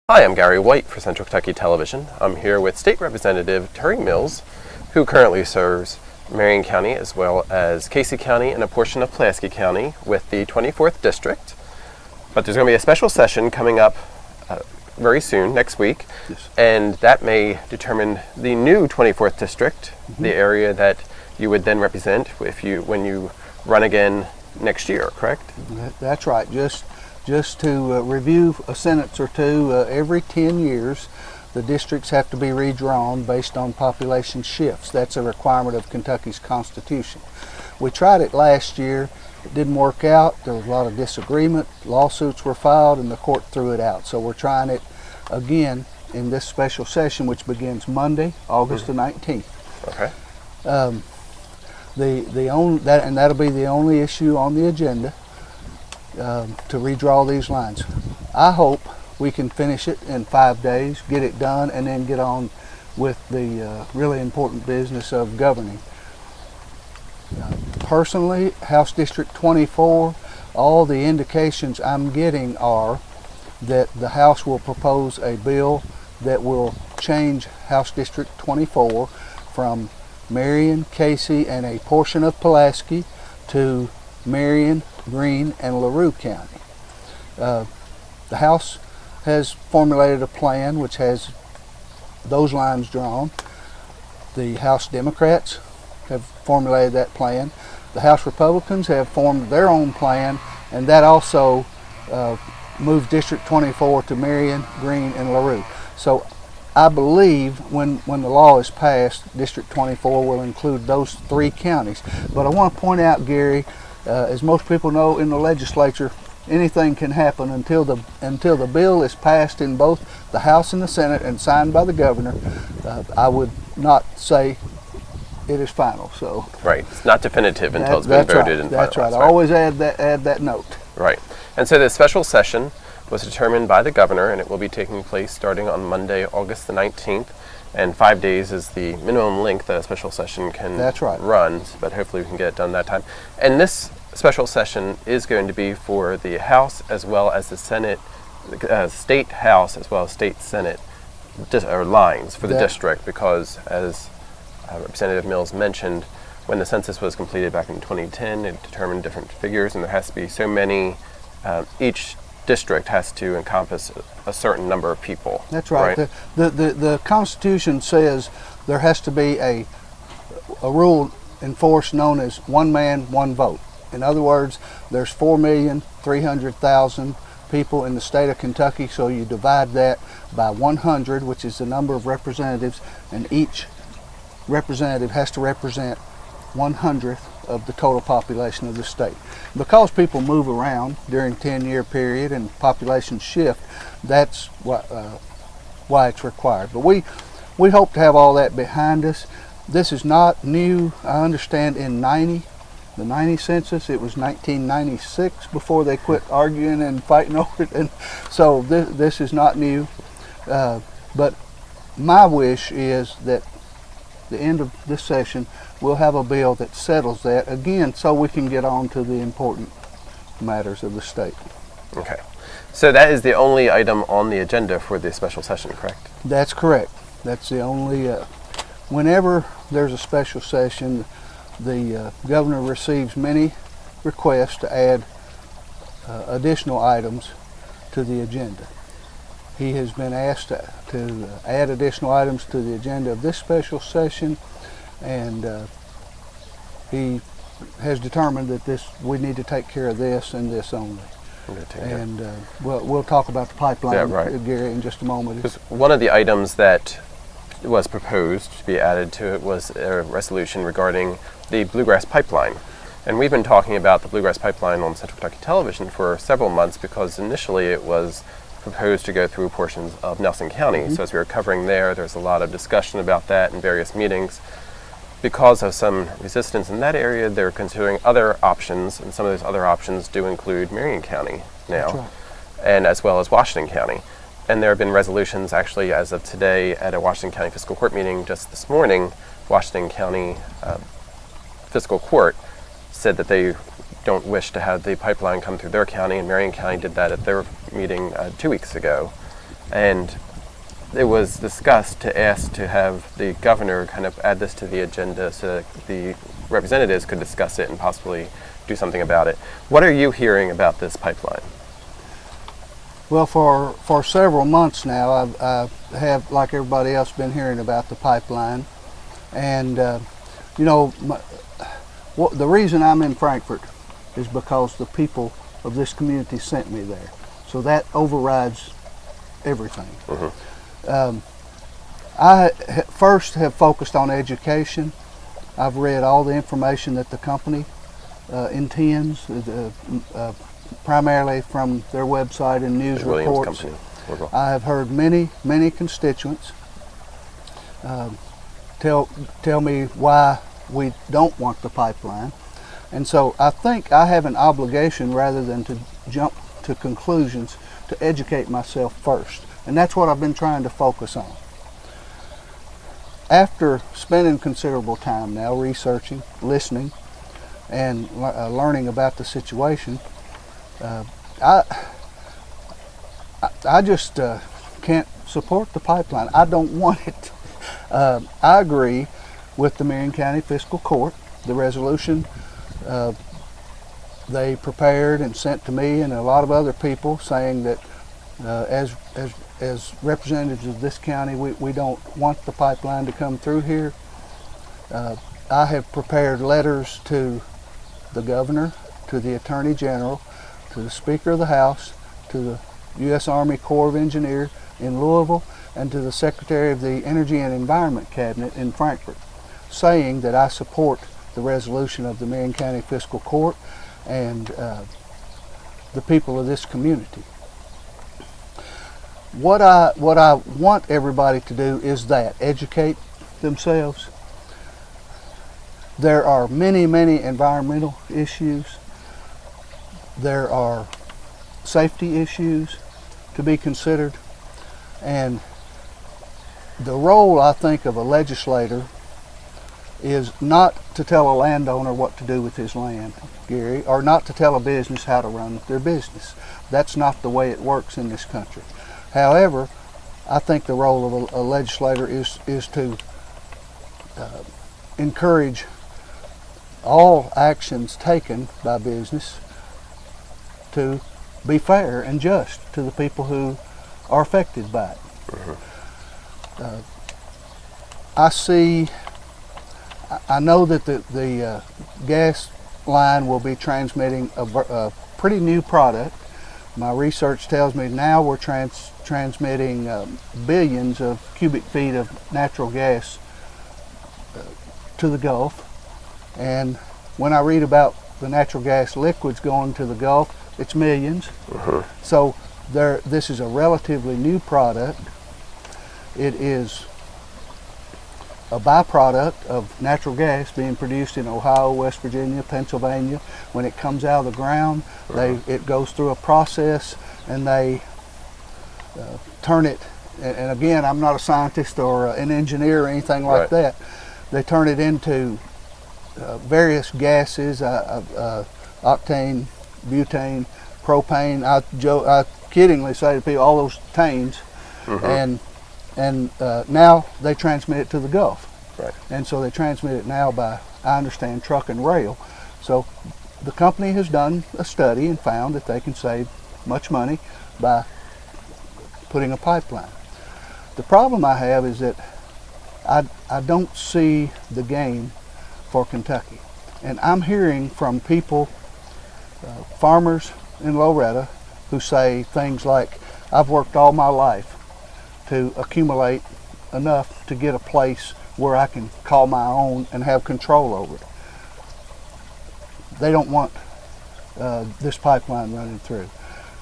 Hi, I'm Gary White for Central Kentucky Television. I'm here with State Representative Terry Mills, who currently serves Marion County as well as Casey County and a portion of Pulaski County with the 24th District. But there's going to be a special session coming up very soon, next week, Yes. and that may determine the new 24th District, the area that you would then represent when you run again next year, correct? That's right. Just to review a sentence or two, every 10 years the districts have to be redrawn based on population shifts. That's a requirement of Kentucky's Constitution. We tried it last year. It didn't work out. There was a lot of disagreement. Lawsuits were filed and the court threw it out. So we're trying it again in this special session, which begins Monday, August the 19th. Okay. That'll be the only issue on the agenda. To redraw these lines. I hope we can finish it in 5 days, get it done, and then get on with the really important business of governing. Personally, House District 24, all the indications I'm getting are that the House will propose a bill that will change House District 24 from Marion, Casey, and a portion of Pulaski to Marion, Greene, and LaRue County. The House has formulated a plan which has those lines drawn. The House Democrats have formulated that plan. The House Republicans have formed their own plan, and that also moved District 24 to Marion, Greene, and LaRue. So I believe when the law is passed, District 24 will include those 3 counties. But I want to point out, Gary, as most people know, in the legislature, anything can happen until the bill is passed in both the House and the Senate and signed by the governor. I would not say it is final. So right, it's not definitive until it's been voted and finalized. That's right. I always add that note. Right, and so the special session was determined by the governor, and it will be taking place starting on Monday, August the 19th. And 5 days is the minimum length that a special session can run, but hopefully we can get it done that time. And this special session is going to be for the House as well as the Senate, State House as well as State Senate lines for the district, because as Representative Mills mentioned, when the census was completed back in 2010, it determined different figures, and there has to be so many, each district has to encompass a certain number of people. That's right. The Constitution says there has to be a rule enforced known as one man, one vote. In other words, there's 4,300,000 people in the state of Kentucky, so you divide that by 100, which is the number of representatives, and each representative has to represent 1/100th of the total population of the state. Because people move around during a 10-year period and population shift, that's why it's required. But we hope to have all that behind us. This is not new. I understand in the 90 census, it was 1996 before they quit arguing and fighting over it, and so this is not new. But my wish is that the end of this session we'll have a bill that settles that again, so we can get on to the important matters of the state. Okay, so that is the only item on the agenda for the special session, correct? That's correct. That's the only. Whenever there's a special session, the governor receives many requests to add additional items to the agenda. He has been asked to add additional items to the agenda of this special session, and he has determined that we need to take care of this and this only. And we'll talk about the pipeline, Gary, in just a moment. Because one of the items that was proposed to be added to it was a resolution regarding the Bluegrass Pipeline. And we've been talking about the Bluegrass Pipeline on Central Kentucky Television for several months, because initially it was proposed to go through portions of Nelson County. So as we were covering there's a lot of discussion about that in various meetings. Because of some resistance in that area, they're considering other options, and some of those other options do include Marion County now, and as well as Washington County. And there have been resolutions actually as of today at a Washington County Fiscal Court meeting just this morning. Washington County Fiscal Court said that they don't wish to have the pipeline come through their county, and Marion County did that at their meeting 2 weeks ago. and it was discussed to ask to have the governor kind of add this to the agenda so that the representatives could discuss it and possibly do something about it. What are you hearing about this pipeline? Well, for several months now, I have, like everybody else, been hearing about the pipeline. And, you know, the reason I'm in Frankfort is because the people of this community sent me there. So that overrides everything. I first have focused on education. I've read all the information that the company intends, primarily from their website and news reports. I have heard many constituents tell me why we don't want the pipeline. And so I think I have an obligation, rather than to jump to conclusions, to educate myself first. And that's what I've been trying to focus on. After spending considerable time now researching, listening, and learning about the situation, I just can't support the pipeline. I don't want it. I agree with the Marion County Fiscal Court. The resolution they prepared and sent to me and a lot of other people, saying that as representatives of this county, we don't want the pipeline to come through here. I have prepared letters to the governor, to the Attorney General, to the Speaker of the House, to the U.S. Army Corps of Engineers in Louisville, and to the Secretary of the Energy and Environment Cabinet in Frankfort, saying that I support the resolution of the Marion County Fiscal Court and the people of this community. What I want everybody to do is that, educate themselves. There are many environmental issues. There are safety issues to be considered. And the role, I think, of a legislator is not to tell a landowner what to do with his land, Gary, or not to tell a business how to run their business. That's not the way it works in this country. However, I think the role of a legislator is to encourage all actions taken by business to be fair and just to the people who are affected by it. I know that the gas line will be transmitting a pretty new product. My research tells me now we're transmitting billions of cubic feet of natural gas to the Gulf. And when I read about the natural gas liquids going to the Gulf, it's millions. So this is a relatively new product. It is a byproduct of natural gas being produced in Ohio, West Virginia, Pennsylvania. When it comes out of the ground, it goes through a process, and they turn it, and again, I'm not a scientist or an engineer or anything like that. They turn it into various gases, octane, butane, propane. I kiddingly say to people, all those tanes, and now they transmit it to the Gulf. And so they transmit it now by, I understand, truck and rail. So the company has done a study and found that they can save much money by putting a pipeline. The problem I have is that I don't see the game for Kentucky. And I'm hearing from people, farmers in Loretta, who say things like, I've worked all my life to accumulate enough to get a place where I can call my own and have control over it. They don't want this pipeline running through.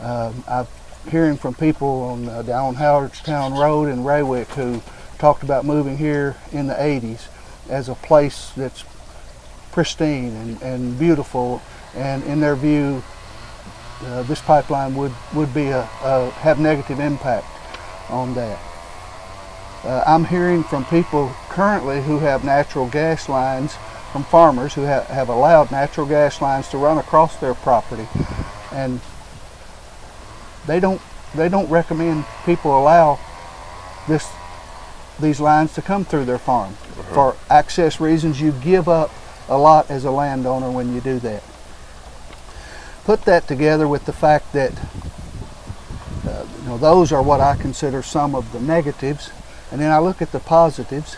I'm hearing from people down on Howardstown Road in Raywick who talked about moving here in the 80s as a place that's pristine and beautiful, and in their view this pipeline would be have negative impact on that. I'm hearing from people currently who have natural gas lines, from farmers who have allowed natural gas lines to run across their property, and they don't don't recommend people allow these lines to come through their farm. For access reasons. You give up a lot as a landowner when you do that. Put that together with the fact that those are what I consider some of the negatives, and then I look at the positives,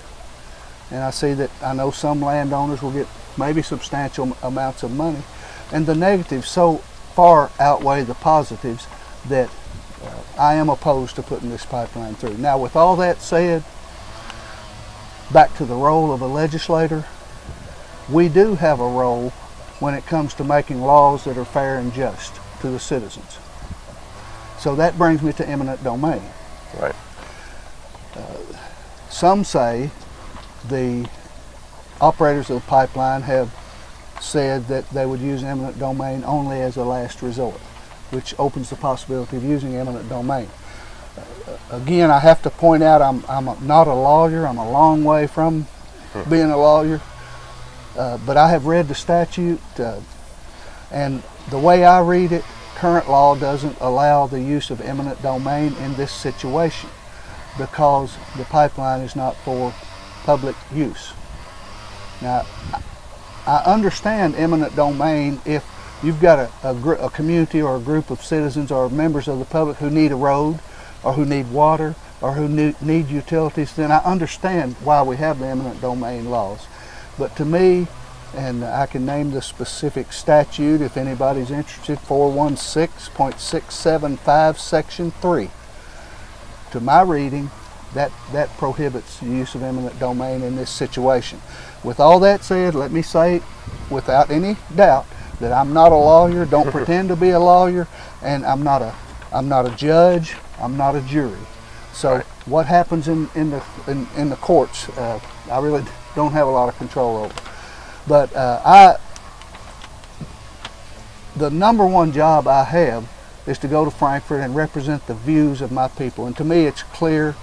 and I see that I know some landowners will get maybe substantial amounts of money, and the negatives so far outweigh the positives that I am opposed to putting this pipeline through. Now, with all that said, back to the role of a legislator, we do have a role when it comes to making laws that are fair and just to the citizens. So that brings me to eminent domain. Right. Some say the operators of the pipeline have said that they would use eminent domain only as a last resort, which opens the possibility of using eminent domain. Again, I have to point out I'm not a lawyer. I'm a long way from being a lawyer, but I have read the statute, and the way I read it, current law doesn't allow the use of eminent domain in this situation because the pipeline is not for public use. Now, I understand eminent domain if you've got a community or a group of citizens or members of the public who need a road or who need water or who need utilities, then I understand why we have the eminent domain laws. But to me, and I can name the specific statute if anybody's interested, 416.675 Section 3. To my reading, that prohibits the use of eminent domain in this situation. With all that said, let me say without any doubt that I'm not a lawyer, don't pretend to be a lawyer, and I'm not a judge, I'm not a jury. So right. What happens in the courts, I really don't have a lot of control over. But the number one job I have is to go to Frankfort and represent the views of my people. And to me, it's clear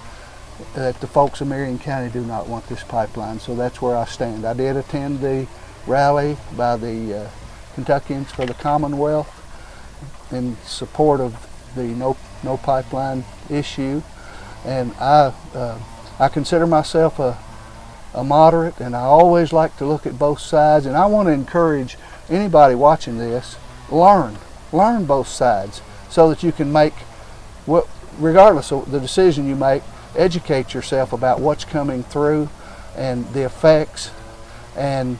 that the folks of Marion County do not want this pipeline. So that's where I stand. I did attend the rally by the Kentuckians for the Commonwealth in support of the no pipeline issue, and I consider myself a moderate, and I always like to look at both sides, and I want to encourage anybody watching this, learn both sides so that you can make, regardless of the decision you make, educate yourself about what's coming through and the effects, and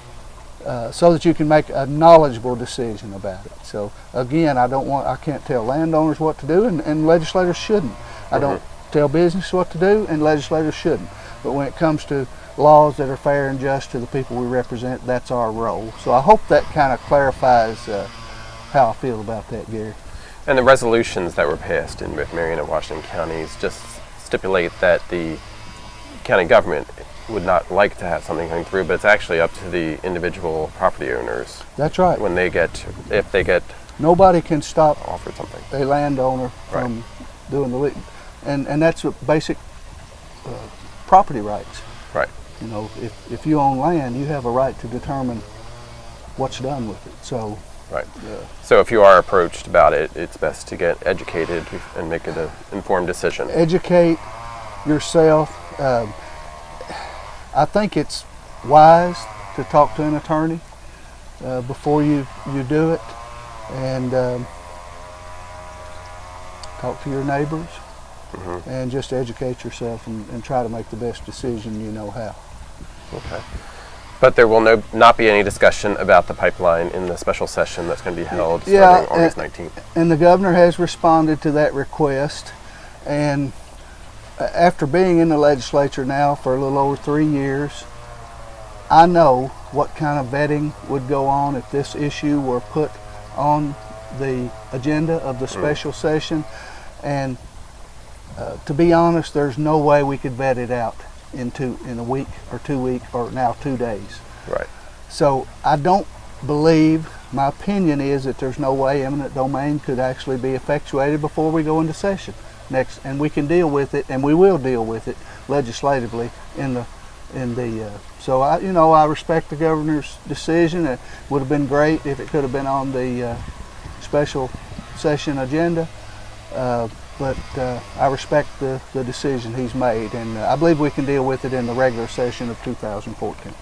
so that you can make a knowledgeable decision about it. So again, I can't tell landowners what to do, and legislators shouldn't. I don't tell business what to do, and legislators shouldn't. But when it comes to laws that are fair and just to the people we represent, that's our role. So I hope that kind of clarifies how I feel about that, Gary. And the resolutions that were passed in both Marion and Washington counties just stipulate that the county government would not like to have something coming through, but it's actually up to the individual property owners. That's right. If they get nobody can stop offered something, a landowner from doing the legal, and that's a basic property rights. Right. You know, if you own land, you have a right to determine what's done with it. So. Right. So if you are approached about it, it's best to get educated and make an informed decision. Educate yourself. I think it's wise to talk to an attorney before you do it, and talk to your neighbors, and just educate yourself and try to make the best decision you know how. Okay. But there will not be any discussion about the pipeline in the special session that's going to be held starting August 19th. And the governor has responded to that request, and after being in the legislature now for a little over 3 years, I know what kind of vetting would go on if this issue were put on the agenda of the special session, and to be honest, there's no way we could vet it out in a week or 2 weeks or now 2 days. Right. So I don't believe, my opinion is that there's no way eminent domain could actually be effectuated before we go into session next, and we can deal with it, and we will deal with it legislatively so I respect the governor's decision. It would have been great if it could have been on the special session agenda, but I respect the decision he's made, and I believe we can deal with it in the regular session of 2014.